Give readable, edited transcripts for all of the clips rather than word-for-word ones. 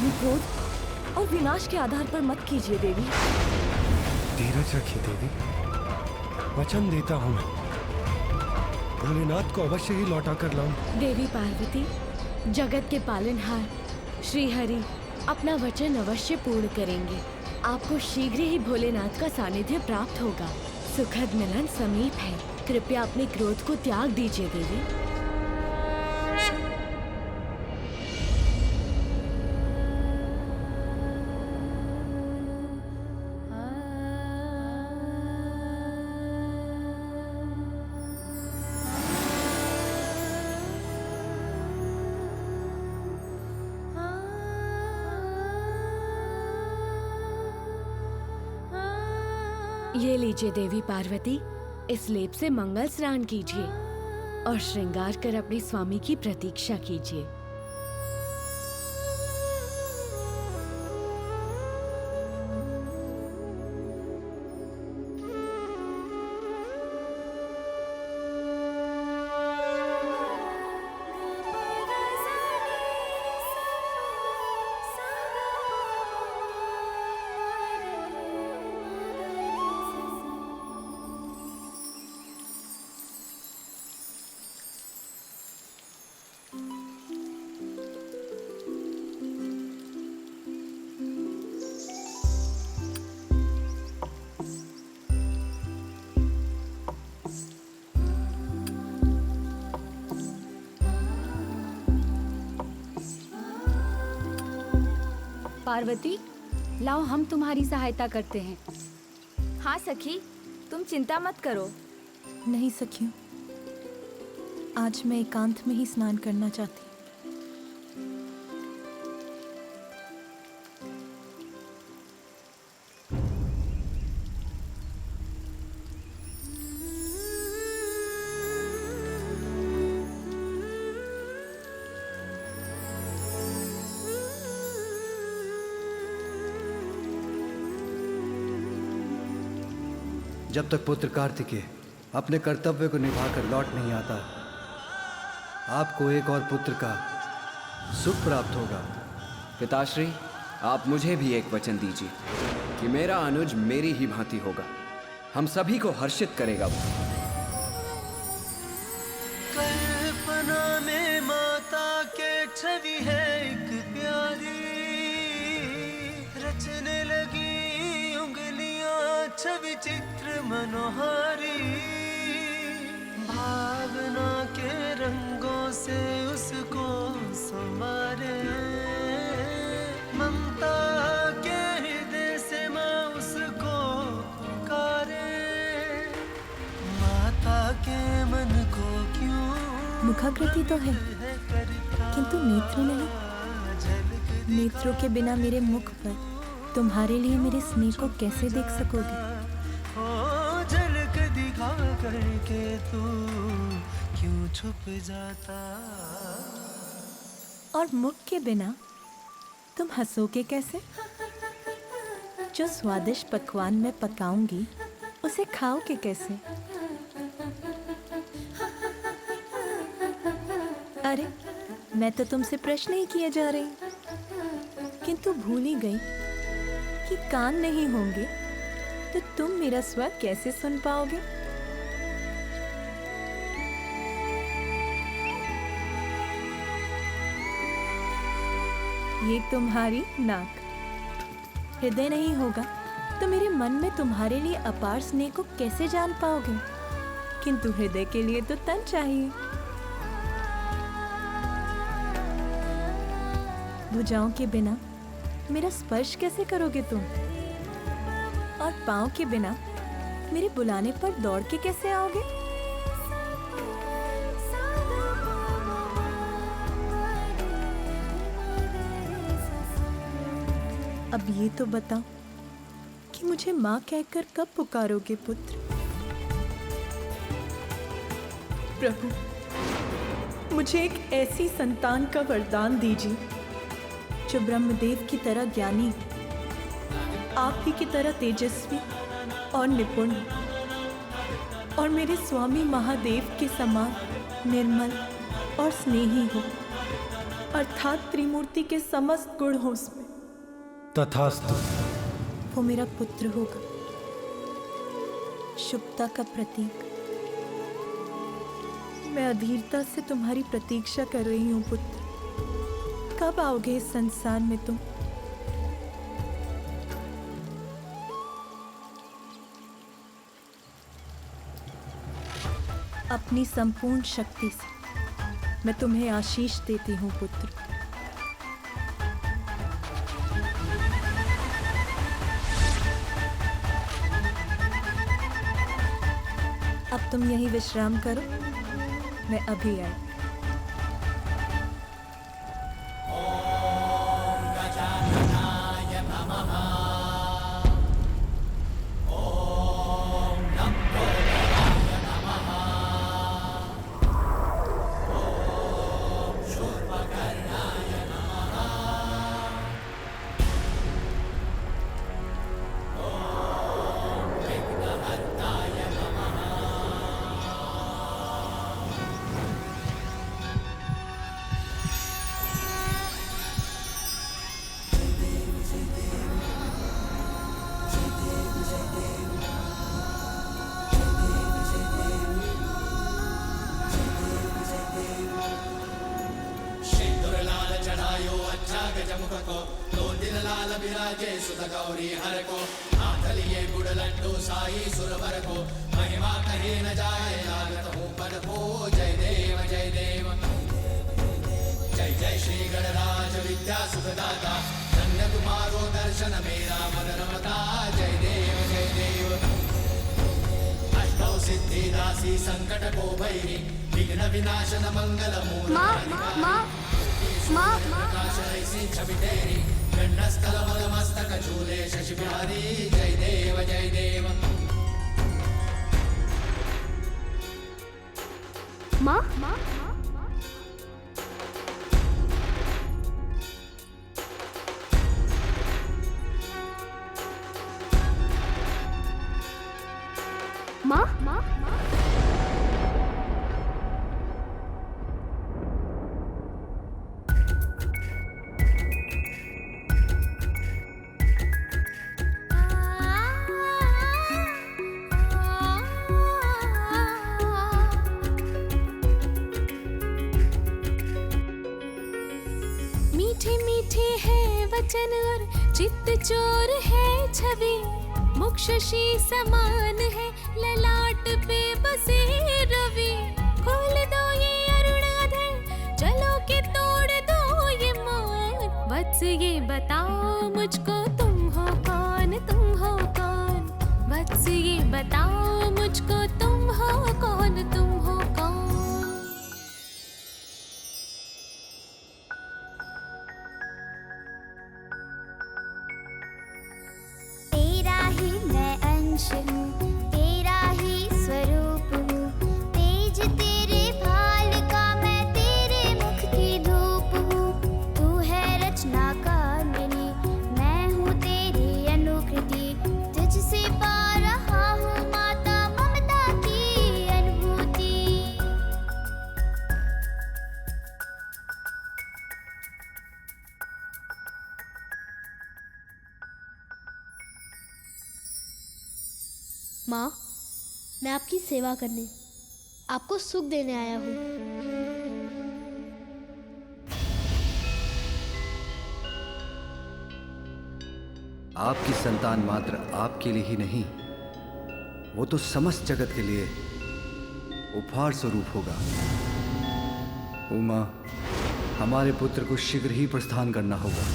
काम, क्रोध और विनाश के आधार पर मत कीजिए देवी। धीरज रखिए देवी, वचन देता हूँ मैं भोलेनाथ को अवश्य ही लौटा कर लाऊं। देवी पार्वती, जगत के पालनहार श्री हरि अपना वचन अवश्य पूर्ण करेंगे। आपको शीघ्र ही भोलेनाथ का सानिध्य प्राप्त होगा। सुखद मिलन समीप है। कृपया अपने क्रोध को त्याग दीजिए देवी। ये लीजिए देवी पार्वती, इस लेप से मंगल स्नान कीजिए और श्रृंगार कर अपने स्वामी की प्रतीक्षा कीजिए। पार्वती, लाओ हम तुम्हारी सहायता करते हैं। हाँ सखी, तुम चिंता मत करो। नहीं सखियों, आज मैं एकांत में ही स्नान करना चाहती। जब तक पुत्र कार्तिकेय अपने कर्तव्य को निभाकर लौट नहीं आता, आपको एक और पुत्र का सुख प्राप्त होगा। पिताश्री, आप मुझे भी एक वचन दीजिए कि मेरा अनुज मेरी ही भांति होगा। हम सभी को हर्षित करेगा वो। कल्पना में माता के छवि है एक प्यारी, रचने लगी उंगलियां छवि चित्र मनोहारी। भावना के रंगों से उसको संवारे, ममता के हृदय से माँ उसको पुकारे। माता के मन को क्यों मुखाकृति तो है किंतु नेत्र नहीं। नेत्रों के बिना मेरे मुख पर तुम्हारे लिए मेरे स्नेह को कैसे देख सकोगे? ओ झलक दिखा करके तू क्यों छुप जाता? और मुख के बिना तुम हंसोगे कैसे? जो स्वादिष्ट पकवान मैं पकाऊंगी उसे खाओगे कैसे? अरे, मैं तो तुमसे प्रश्न ही किए जा रही, किंतु भूल ही गई कि कान नहीं होंगे तो तुम मेरा स्वर कैसे सुन पाओगे? ये तुम्हारी नाक, हृदय नहीं होगा तो मेरे मन में तुम्हारे लिए अपार स्नेह को कैसे जान पाओगे? किंतु हृदय के लिए तो तन चाहिए। भुजाओं के बिना मेरा स्पर्श कैसे करोगे तुम? और पाँव के बिना मेरे बुलाने पर दौड़ के कैसे आओगे? अब ये तो बताओ कि मुझे माँ कहकर कब पुकारोगे पुत्र? प्रभु, मुझे एक ऐसी संतान का वरदान दीजिए जो ब्रह्मदेव की तरह ज्ञानी, आप ही की तरह तेजस्वी और निपुण, और मेरे स्वामी महादेव के समान निर्मल और स्नेही हो। अर्थात त्रिमूर्ति के समस्त गुण हो उसमें, तथास्तु। वो मेरा पुत्र होगा, शुभता का प्रतीक। मैं अधीरता से तुम्हारी प्रतीक्षा कर रही हूँ पुत्र। कब आओगे इस संसार में तुम? अपनी संपूर्ण शक्ति से मैं तुम्हें आशीष देती हूँ पुत्र। अब तुम यहीं विश्राम करो, मैं अभी आई। और चित्त चोर है छवि, मुख शशि समान है ललाट पे बसे रवि। खोल दो ये अरुण अधर, चलो के तोड़ दो ये मौन। वत्स ये बताओ मुझको तुम हो कौन, तुम हो कौन। वत्स ये बताओ मुझको तुम हो कौन, तुम हो कौन। तेरा ही स्वरूप हूँ, तेज तेरे भाल का मैं तेरे मुख की धूप हूँ। तू है रचना कामिनी, मैं हूँ तेरी अनुकृति। तुझसे पा रहा हूँ माता ममता की अनुभूति। माँ, मैं आपकी सेवा करने, आपको सुख देने आया हूँ। आपकी संतान मात्र आपके लिए ही नहीं, वो तो समस्त जगत के लिए उपहार स्वरूप होगा। उमा, हमारे पुत्र को शीघ्र ही प्रस्थान करना होगा।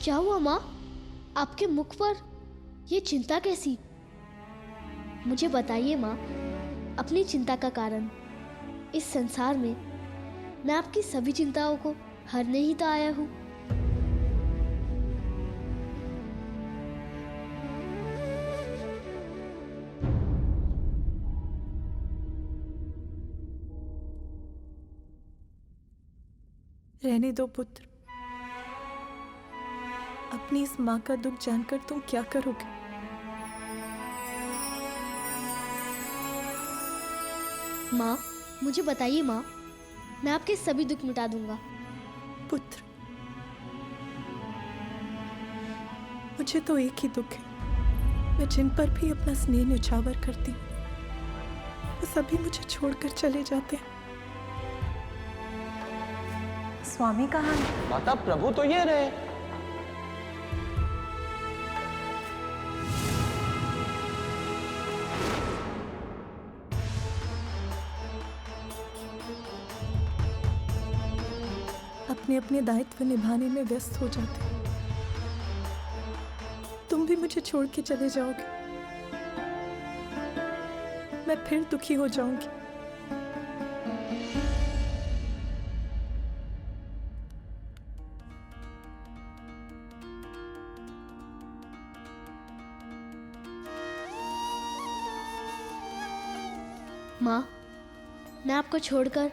क्या हुआ माँ? आपके मुख पर ये चिंता कैसी? मुझे बताइए माँ, अपनी चिंता का कारण। इस संसार में मैं आपकी सभी चिंताओं को हरने ही तो आया हूँ। रहने दो पुत्र, अपनी इस माँ का दुख जानकर तुम क्या करोगे? माँ, मुझे बताइए माँ, मैं आपके सभी दुख मिटा दूंगा। पुत्र, मुझे तो एक ही दुख है, मैं जिन पर भी अपना स्नेह न्यौछावर करती हूँ वो सभी मुझे छोड़कर चले जाते हैं। स्वामी कहाँ है? माता, प्रभु तो ये रहे। अपने अपने दायित्व निभाने में व्यस्त हो जाते हैं। तुम भी मुझे छोड़ के चले जाओगे, मैं फिर दुखी हो जाऊंगी। माँ, मैं आपको छोड़कर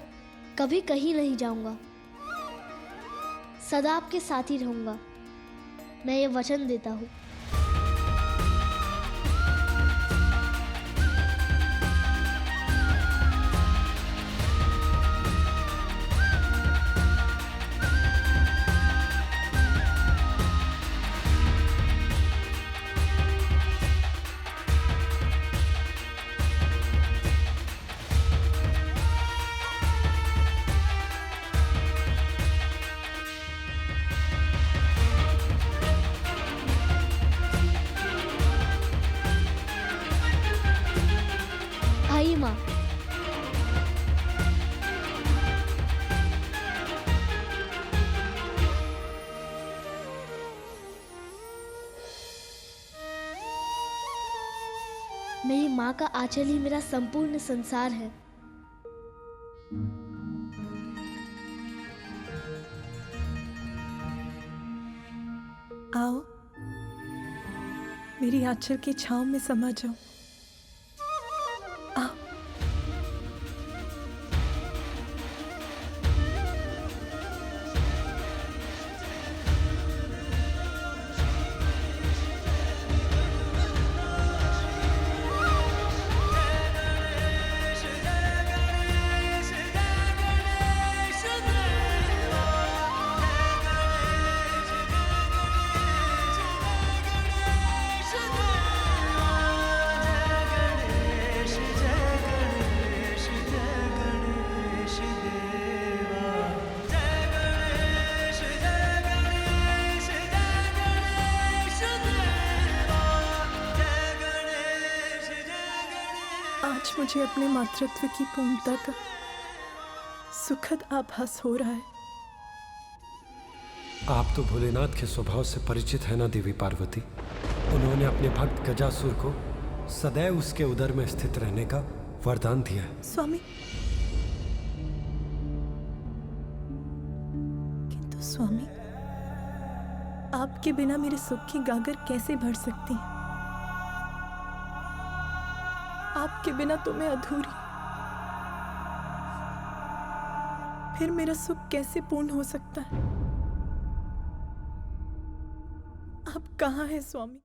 कभी कहीं नहीं जाऊंगा, सदा आपके साथ ही रहूंगा। मैं ये वचन देता हूँ। आइए माँ। मेरी माँ का आंचल ही मेरा संपूर्ण संसार है। आओ, मेरी आंचल की छांव में समा जाओ। आओ। आज मुझे अपने मातृत्व की पूर्णता का सुखद आभास हो रहा है। आप तो भोलेनाथ के स्वभाव से परिचित है ना देवी पार्वती। उन्होंने अपने भक्त गजासुर को सदैव उसके उदर में स्थित रहने का वरदान दिया है। स्वामी, किंतु स्वामी, आपके बिना मेरे सुख की गागर कैसे भर सकती है? आपके बिना तो मैं अधूरी, फिर मेरा सुख कैसे पूर्ण हो सकता है? आप कहाँ हैं स्वामी?